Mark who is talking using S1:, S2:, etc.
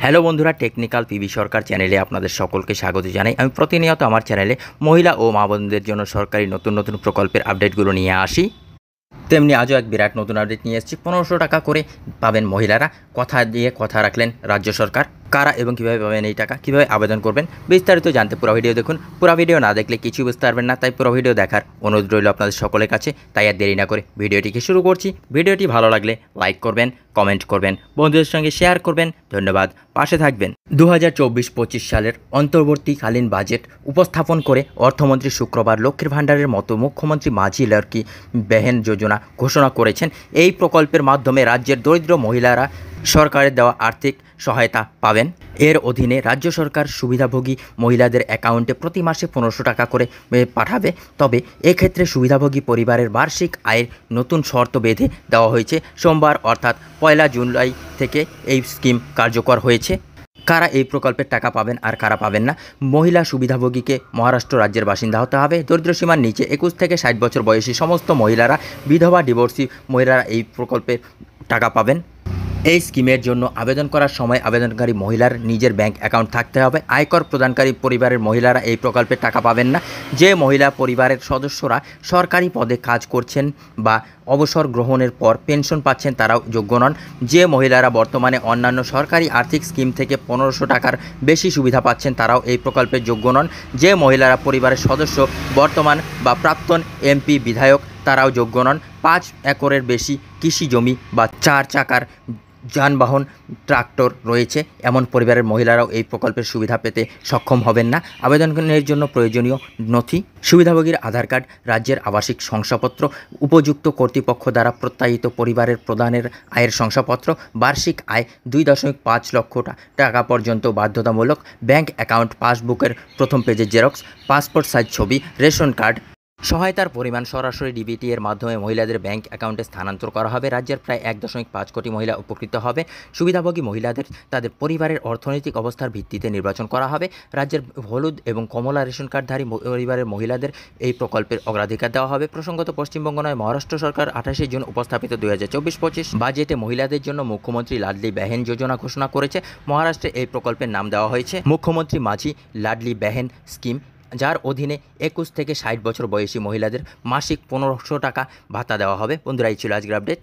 S1: Hello বন্ধুরা, technical PB সরকার চ্যানেলে আপনাদের সকলকে স্বাগত জানাই। আমি প্রতিনিয়ত আমার চ্যানেলে মহিলা ও মা বোনদের জন্য সরকারি নতুন নতুন প্রকল্পের আপডেটগুলো নিয়ে আসি। তেমনি আজও এক বিরাট নতুন আপডেট নিয়ে এসেছি। 1500 টাকা করে পাবেন মহিলারা। কথা দিয়ে কথা রাখলেন রাজ্য সরকার। কারা এবং কীভাবে পাবেন এই টাকা, কীভাবে আবেদন করবেন, বিস্তারিত জানতে পুরো ভিডিও দেখুন। পুরো ভিডিও না দেখলে কিছু বুঝতে পারবেন না, তাই পুরো ভিডিও দেখার অনুরোধ রইল আপনাদের সকলের কাছে। তাই আর দেরি না করে ভিডিওটিকে শুরু করছি। ভিডিওটি ভালো লাগলে লাইক করবেন, কমেন্ট করবেন, বন্ধুদের সঙ্গে শেয়ার করবেন। ধন্যবাদ, পাশে থাকবেন। 2024-25 সালের অন্তর্বর্তীকালীন বাজেট উপস্থাপন করে অর্থমন্ত্রী শুক্রবার লক্ষ্মীর ভাণ্ডারের মতো মুখ্যমন্ত্রী মাঝি লড়কি বেহেন যোজনা ঘোষণা করেছেন। এই প্রকল্পের মাধ্যমে রাজ্যের দরিদ্র মহিলারা সরকারের দেওয়া আর্থিক সহায়তা পাবেন। এর অধীনে রাজ্য সরকার সুবিধাভোগী মহিলাদের অ্যাকাউন্টে প্রতি মাসে 1500 টাকা করে পাঠাবে। তবে এক্ষেত্রে সুবিধাভোগী পরিবারের বার্ষিক আয়ের নতুন শর্ত বেঁধে দেওয়া হয়েছে। সোমবার অর্থাৎ 1 জুলাই থেকে এই স্কিম কার্যকর হয়েছে। কারা এই প্রকল্পের টাকা পাবেন আর কারা পাবেন না? মহিলা সুবিধাভোগীকে মহারাষ্ট্র রাজ্যের বাসিন্দা হতে হবে। দরিদ্রসীমার নিচে 21 থেকে 60 বছর বয়সী সমস্ত মহিলারা, বিধবা, ডিভোর্সি মহিলারা এই প্রকল্পের টাকা পাবেন। এই স্কিমের জন্য আবেদন করার সময় আবেদনকারী মহিলার নিজের ব্যাংক অ্যাকাউন্ট থাকতে হবে। আয়কর প্রদানকারী পরিবারের মহিলারা এই প্রকল্পের টাকা পাবেন না। যে মহিলা পরিবারের সদস্যরা সরকারি পদে কাজ করছেন বা অবসর গ্রহণের পর পেনশন পাচ্ছেন তারাও যোগ্য নন। যে মহিলারা বর্তমানে অন্যান্য সরকারি আর্থিক স্কিম থেকে 1500 টাকার বেশি সুবিধা পাচ্ছেন তারাও এই প্রকল্পের যোগ্য নন। যে মহিলারা পরিবারের সদস্য, বর্তমান বা প্রাক্তন এমপি, বিধায়ক তারাও যোগ্য নন। 5 একরের বেশি কৃষি জমি বা 4 চাকার যানবাহন, ট্রাক্টর রয়েছে এমন পরিবারের মহিলারাও এই প্রকল্পের সুবিধা পেতে সক্ষম হবেন না। আবেদনের জন্য প্রয়োজনীয় নথি: সুবিধাভোগীর আধার কার্ড, রাজ্যের আবাসিক শংসাপত্র, উপযুক্ত কর্তৃপক্ষ দ্বারা প্রত্যায়িত পরিবারের প্রদানের আয়ের শংসাপত্র, বার্ষিক আয় 2.5 লক্ষ টাকা পর্যন্ত বাধ্যতামূলক, ব্যাংক অ্যাকাউন্ট পাসবুকের প্রথম পেজের জেরক্স, পাসপোর্ট সাইজ ছবি, রেশন কার্ড। সহায়তার পরিমাণ সরাসরি ডিবিটি এর মাধ্যমে মহিলাদের ব্যাংক অ্যাকাউন্টে স্থানান্তর করা হবে। রাজ্যের প্রায় 1.5 কোটি মহিলা উপকৃত হবে। সুবিধাভোগী মহিলাদের তাদের পরিবারের অর্থনৈতিক অবস্থার ভিত্তিতে নির্বাচন করা হবে। রাজ্যের হলুদ এবং কমলা রেশন কার্ডধারী পরিবারের মহিলাদের এই প্রকল্পের অগ্রাধিকার দেওয়া হবে। প্রসঙ্গত, পশ্চিমবঙ্গ নয়, মহারাষ্ট্র সরকার 28 জুন উপস্থাপিত 2024-25 বাজেটে মহিলাদের জন্য মুখ্যমন্ত্রী লাডলি বেহেন যোজনা ঘোষণা করেছে। মহারাষ্ট্রে এই প্রকল্পের নাম দেওয়া হয়েছে মুখ্যমন্ত্রী মাঝি লাডলি বেহেন স্কিম, যার অধীনে 21 থেকে 60 বছর বয়সী মহিলাদের মাসিক 1500 টাকা ভাতা দেওয়া হবে। বন্ধুরা, এই ছিল আজকের আপডেট।